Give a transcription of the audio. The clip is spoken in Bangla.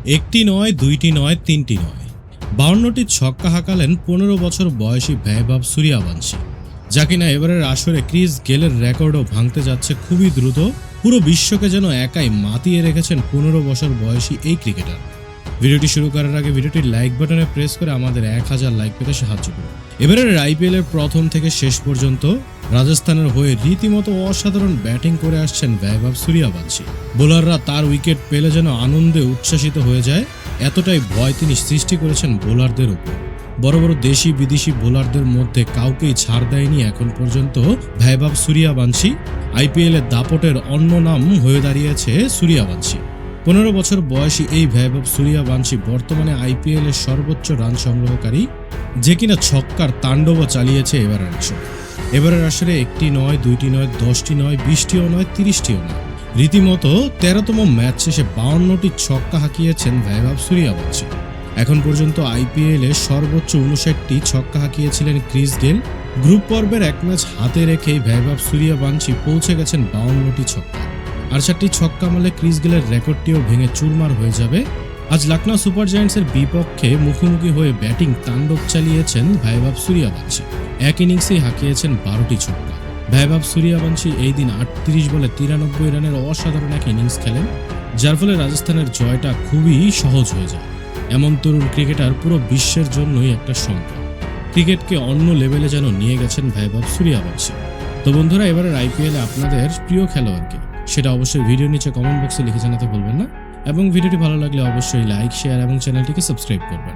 একটি নয়, দুইটি নয়, তিনটি নয়, 52টি ছক্কা হাঁকালেন 15 বছর বয়সী বৈভব সূর্যবংশী, যা কিনা এবারের আসরে ক্রিস গেলের রেকর্ডও ভাঙতে যাচ্ছে খুবই দ্রুত। পুরো বিশ্বকে যেন একাই মাতিয়ে রেখেছেন 15 বছর বয়সী এই ক্রিকেটার। ভিডিওটি শুরু করার আগে ভিডিওটির লাইক বাটনে প্রেস করে আমাদের 1000 লাইক পেতে সাহায্য করুন। এবারের আইপিএল এর প্রথম থেকে শেষ পর্যন্ত রাজস্থানের হয়ে রীতিমতো অসাধারণ ব্যাটিং করে আসছেন বৈভব সূর্যবংশী। বোলাররা তার উইকেট পেলে যেন আনন্দে উচ্ছ্বাসিত হয়ে যায়, এতটাই ভয় তিনি সৃষ্টি করেছেন বোলারদের উপর। বড় বড় দেশি বিদেশি বোলারদের মধ্যে কাউকেই ছাড় দেয়নি এখন পর্যন্ত বৈভব সূর্যবংশী। আইপিএল এর দাপটের অন্য নাম হয়ে দাঁড়িয়েছে সূর্যবংশী। 15 বছর বয়সী এই বৈভব সূর্যবংশী বর্তমানে আইপিএল এর সর্বোচ্চ রান সংগ্রহকারী, যে কিনা ছক্কার তাণ্ডব চালিয়েছে এবারের আসরে। এবারের আসরে একটি নয়, দুইটি নয়, 10টি নয়, 20টিও নয়, 30টিও নয়, রীতিমতো 13তম ম্যাচ শেষে 52টি ছক্কা হাঁকিয়েছেন বৈভব সূর্যবংশী। এখন পর্যন্ত আইপিএল এ সর্বোচ্চ 59টি ছক্কা হাঁকিয়েছিলেন ক্রিস গেল। গ্রুপ পর্বের এক ম্যাচ হাতে রেখেই বৈভব সূর্যবংশী পৌঁছে গেছেন 52টি ছক্কা। আর 7টি ছক্কা মারলে ক্রিস গেলের রেকর্ডটিও ভেঙে চুরমার হয়ে যাবে। আজ লখনউ সুপার জায়ান্টসের বিপক্ষে মুখোমুখি হয়ে ব্যাটিং তাণ্ডব চালিয়েছেন বৈভব সূর্যবংশী। এক ইনিংসেই হাঁকিয়েছেন 12টি ছক্কা। বৈভব সূর্যবংশী এই দিন 38 বলে 93 রানের অসাধারণ এক ইনিংস খেলেন, যার ফলে রাজস্থানের জয়টা খুবই সহজ হয়ে যায়। এমন তরুণ ক্রিকেটার পুরো বিশ্বের জন্যই একটা সংকট। ক্রিকেটকে অন্য লেভেলে যেন নিয়ে গেছেন বৈভব সূর্যবংশী। তো বন্ধুরা, এবারের আইপিএলে আপনাদের প্রিয় খেলোয়াড়কে সেটা অবশ্যই ভিডিও নিচে কমেন্ট বক্সে লিখে জানাতে ভুলবেন না, এবং ভিডিওটি ভালো লাগলে অবশ্যই লাইক, শেয়ার এবং চ্যানেলটিকে সাবস্ক্রাইব করবেন।